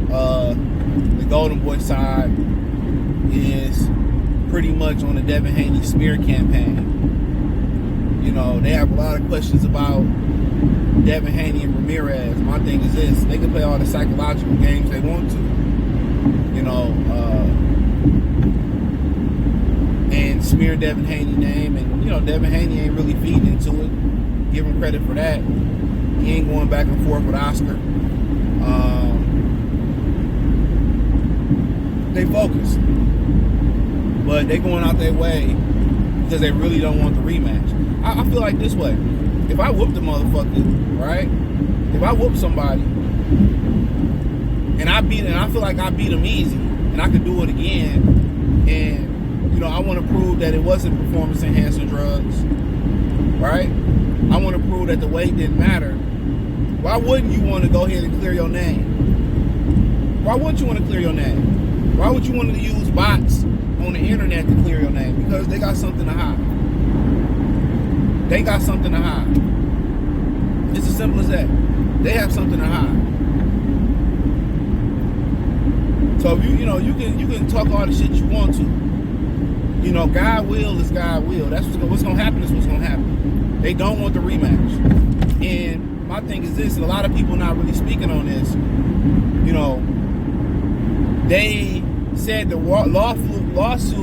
The Golden Boy side is pretty much on the Devin Haney smear campaign. You know, they have a lot of questions about Devin Haney and Ramirez. My thing is this: they can play all the psychological games they want to, you know, and smear Devin Haney's name. And, you know, Devin Haney ain't really feeding into it. Give him credit for that. He ain't going back and forth with Oscar. They focused. But they going out their way because they really don't want the rematch. I feel like this way. If I whoop the motherfucker, right? If I whoop somebody and I feel like I beat him easy and I could do it again, and, you know, I want to prove that it wasn't performance-enhancing drugs, right? I want to prove that the weight didn't matter. Why wouldn't you want to go ahead and clear your name? Why wouldn't you want to clear your name? Why would you want to use bots on the internet to clear your name? Because they got something to hide. They got something to hide. It's as simple as that. They have something to hide. So if you can talk all the shit you want to. You know, God will is God will. That's what's gonna happen. Is what's gonna happen. They don't want the rematch. And my thing is this, and a lot of people not really speaking on this. You know, they said the lawsuit was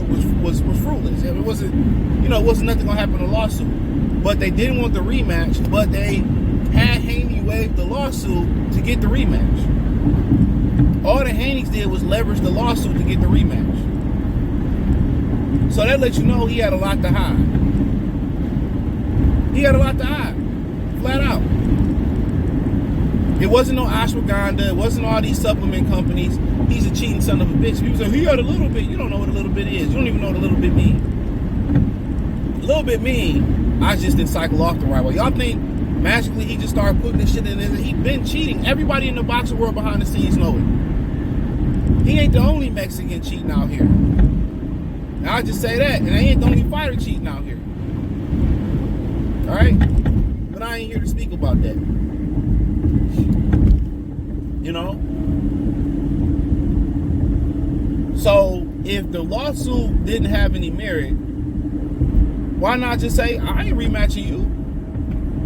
fruitless. It wasn't, you know, it wasn't nothing gonna happen in the lawsuit. But they didn't want the rematch, but they had Haney waive the lawsuit to get the rematch. All the Haneys did was leverage the lawsuit to get the rematch. So that lets you know he had a lot to hide. He had a lot to hide. Flat out. It wasn't no ashwagandha. It wasn't all these supplement companies. He's a cheating son of a bitch. People say, he had a little bit. You don't know what a little bit is. You don't even know what a little bit means. A little bit mean, I just didn't cycle off the right way. Y'all think magically he just started putting this shit in there? He been cheating. Everybody in the boxing world behind the scenes know it. He ain't the only Mexican cheating out here. I'll just say that. And he ain't the only fighter cheating out here. Alright? But I ain't here to speak about that. You know? So, if the lawsuit didn't have any merit, why not just say, I ain't rematching you?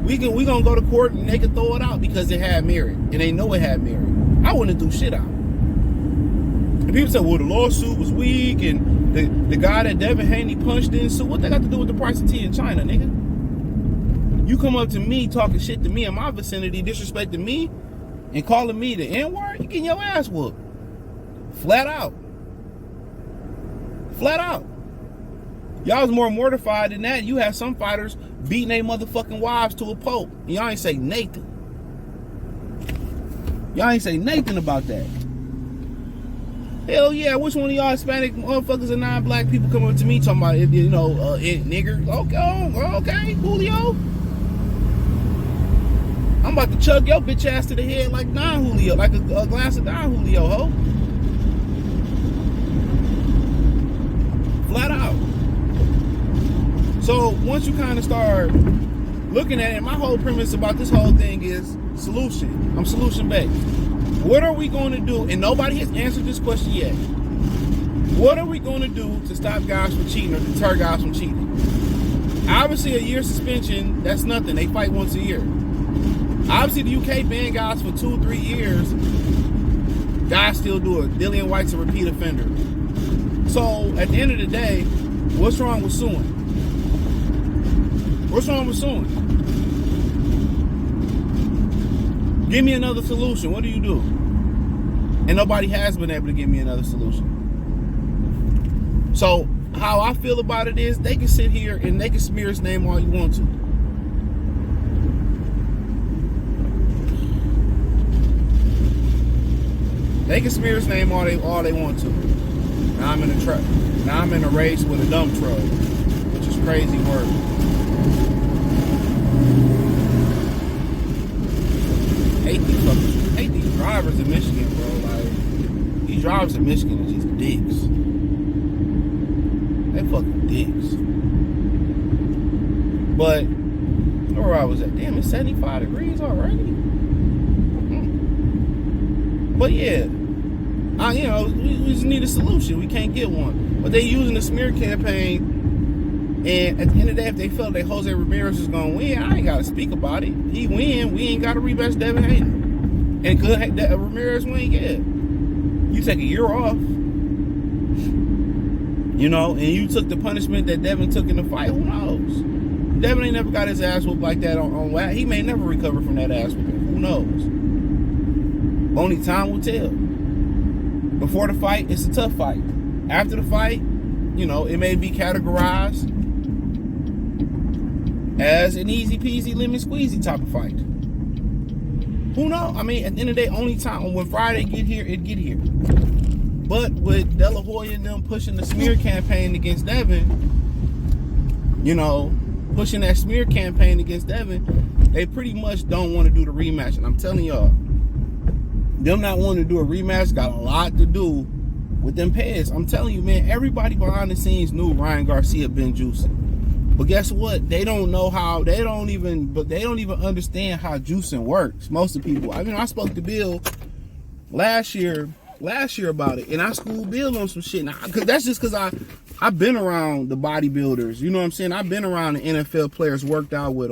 We gonna go to court and they can throw it out because it had merit. And they know it had merit. I wouldn't do shit out. And people say, well, the lawsuit was weak and the guy that Devin Haney punched in, so what they got to do with the price of tea in China, nigga? You come up to me talking shit to me in my vicinity, disrespecting me, and calling me the N-word, you getting your ass whooped. Flat out. Flat out. Y'all was more mortified than that. You have some fighters beating their motherfucking wives to a pulp. And y'all ain't say Nathan. Y'all ain't say Nathan about that. Hell yeah, which one of y'all Hispanic motherfuckers and non-black people come up to me talking about, you know, nigger? Okay, Julio. I'm about to chug your bitch ass to the head like Don Julio, like a glass of Don Julio, ho. Flat out. So once you kind of start looking at it, my whole premise about this whole thing is solution. I'm solution based. What are we going to do? And nobody has answered this question yet. What are we going to do to stop guys from cheating or deter guys from cheating? Obviously, a year suspension, that's nothing. They fight once a year. Obviously, the UK banned guys for 2-3 years. Guys still do it. Dillian White's a repeat offender. So, at the end of the day, what's wrong with suing? What's wrong with suing? Give me another solution. What do you do? And nobody has been able to give me another solution. So, how I feel about it is, they can sit here and they can smear his name all you want to. They can smear his name all they want to. Now I'm in a truck. Now I'm in a race with a dump truck, which is crazy work. Hate these drivers in Michigan, bro. Like, these drivers in Michigan are just dicks. They fucking dicks. But where I was at, damn, it's 75 degrees already. But yeah, we just need a solution. We can't get one. But they using the smear campaign. And at the end of the day, if they felt that Jose Ramirez is going to win, I ain't got to speak about it. He win, we ain't got to rematch Devin Haney. And could Ramirez win? Yeah. You take a year off, and you took the punishment that Devin took in the fight. Who knows? Devin ain't never got his ass whooped like that on wax. He may never recover from that ass whooping. Who knows? Only time will tell. Before the fight, it's a tough fight. After the fight, it may be categorized as an easy peasy lemon squeezy type of fight. Who knows? I mean, at the end of the day, only time when Friday get here, it get here. But with De La Hoya and them pushing the smear campaign against Devin, pushing that smear campaign against Devin, they pretty much don't want to do the rematch. And I'm telling y'all, them not wanting to do a rematch got a lot to do with them pads. I'm telling you, man, everybody behind the scenes knew Ryan Garcia been juicing. But guess what? They don't know how. They don't even understand how juicing works. Most of the people. I spoke to Bill last year about it, and I schooled Bill on some shit. Now, that's just because I've been around the bodybuilders. You know what I'm saying? I've been around the NFL players, worked out with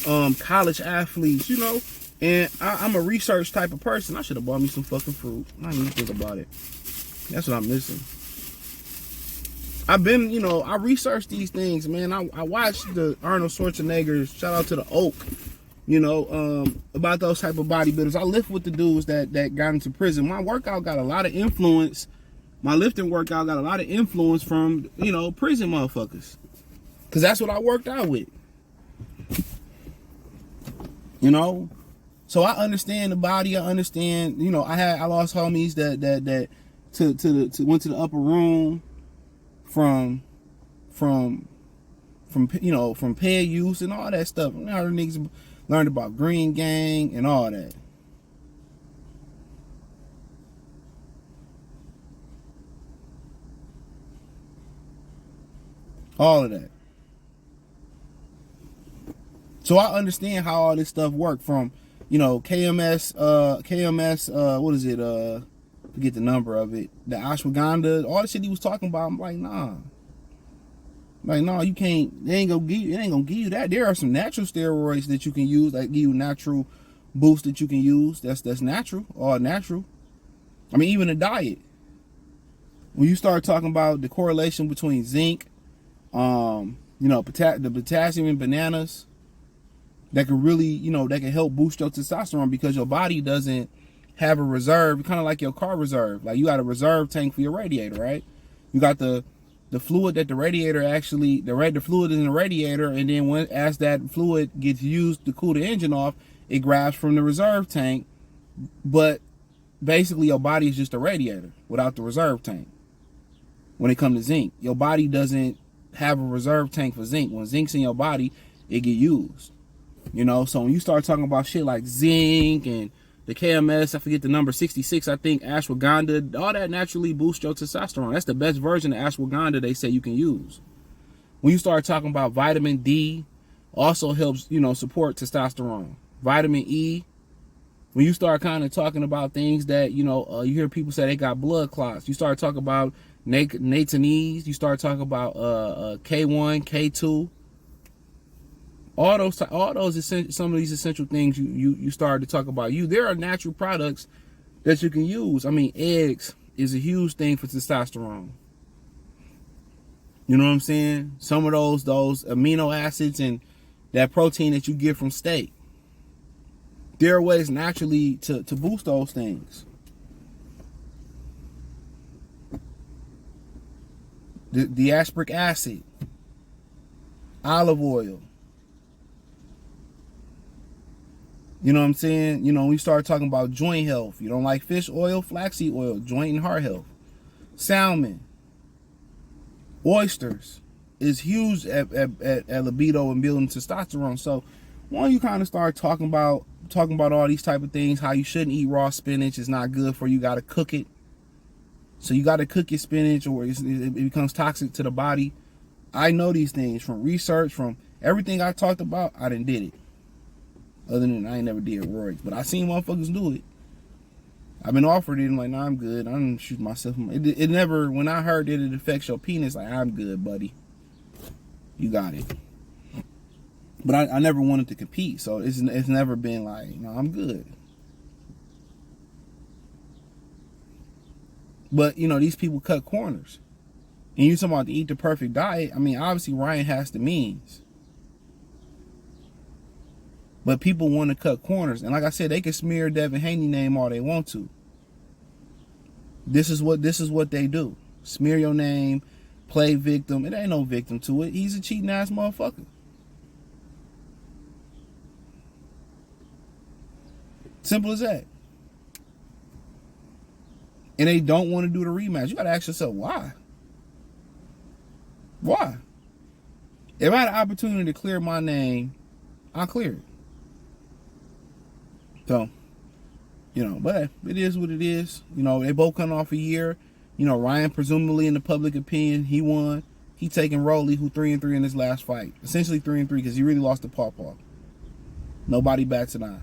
them, college athletes. And I'm a research type of person. I should have bought me some fucking fruit. I didn't even think about it. That's what I'm missing. I've been, I researched these things, man. I watched the Arnold Schwarzenegger's, shout out to the Oak, about those type of bodybuilders. I lift with the dudes that got into prison. My workout got a lot of influence. My lifting workout got a lot of influence from, prison motherfuckers. Because that's what I worked out with. So I understand the body. I understand, I lost homies that went to the upper room from pay use and all that stuff. Now the niggas learned about Green Gang and all that. All of that. So I understand how all this stuff worked from, KMS, what is it? Forget the number of it. The ashwagandha, all the shit he was talking about. I'm like, nah. You can't. It ain't gonna give you that. There are some natural steroids that you can use, that give you natural boost that you can use. That's natural, all natural. I mean, even a diet. When you start talking about the correlation between zinc, the potassium in bananas, that can really, that can help boost your testosterone because your body doesn't have a reserve, kind of like your car reserve. Like you got a reserve tank for your radiator, right? You got the fluid that the radiator actually, the fluid is in the radiator, and then as that fluid gets used to cool the engine off, it grabs from the reserve tank. But basically your body is just a radiator without the reserve tank. When it comes to zinc, your body doesn't have a reserve tank for zinc. When zinc's in your body, it get used. So when you start talking about shit like zinc and the KMS, I forget the number, 66, I think, ashwagandha, all that naturally boosts your testosterone. That's the best version of ashwagandha they say you can use. When you start talking about vitamin D, also helps, support testosterone. Vitamin E, when you start kind of talking about things that, you hear people say they got blood clots. You start talking about natanese, you start talking about K1, K2. All those some of these essential things you started to talk about. There are natural products that you can use. I mean, eggs is a huge thing for testosterone. You know what I'm saying? Some of those amino acids and that protein that you get from steak. There are ways naturally to boost those things. The aspartic acid, olive oil. You know what I'm saying? We start talking about joint health. You don't like fish oil, flaxseed oil, joint and heart health. Salmon, oysters is huge at libido and building testosterone. So when you kind of start talking about all these type of things, how you shouldn't eat raw spinach, it's not good for you, got to cook it. So you got to cook your spinach or it becomes toxic to the body. I know these things from research, from everything I talked about, I done did it. Other than I ain't never did roids, but I seen motherfuckers do it. I've been offered it. I'm like, nah, I'm good. I don't shoot myself. It never, when I heard that it affects your penis, like, I'm good, buddy. You got it. But I never wanted to compete, so it's never been like, no, I'm good. But, you know, these people cut corners. And you talking about to eat the perfect diet. I mean, obviously, Ryan has the means. But people want to cut corners. And like I said, they can smear Devin Haney name all they want to. This is what they do. Smear your name, play victim. It ain't no victim to it. He's a cheating ass motherfucker. Simple as that. And they don't want to do the rematch. You got to ask yourself, why? Why? If I had an opportunity to clear my name, I'll clear it. So, you know, but it is what it is. You know, they both come off a year. You know, Ryan, presumably in the public opinion, he won. He taking Rolly, who 3-3 in his last fight. Essentially 3-3 because he really lost to Paw. Nobody bats an eye.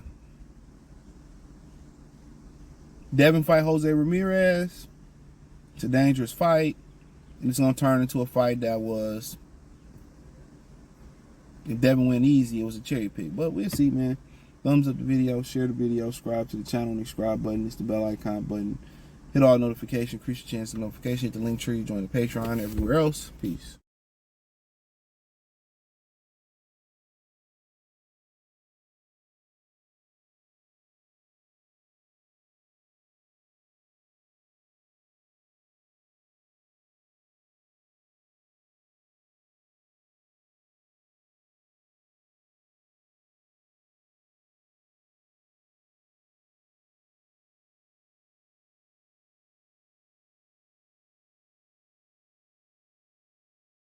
Devin fight Jose Ramirez. It's a dangerous fight. And it's going to turn into a fight that was, if Devin went easy, it was a cherry pick. But we'll see, man. Thumbs up the video, share the video, subscribe to the channel, and the subscribe button. It's the bell icon button. Hit all notifications, increase your chance of notification. Hit the link tree, join the Patreon, everywhere else. Peace.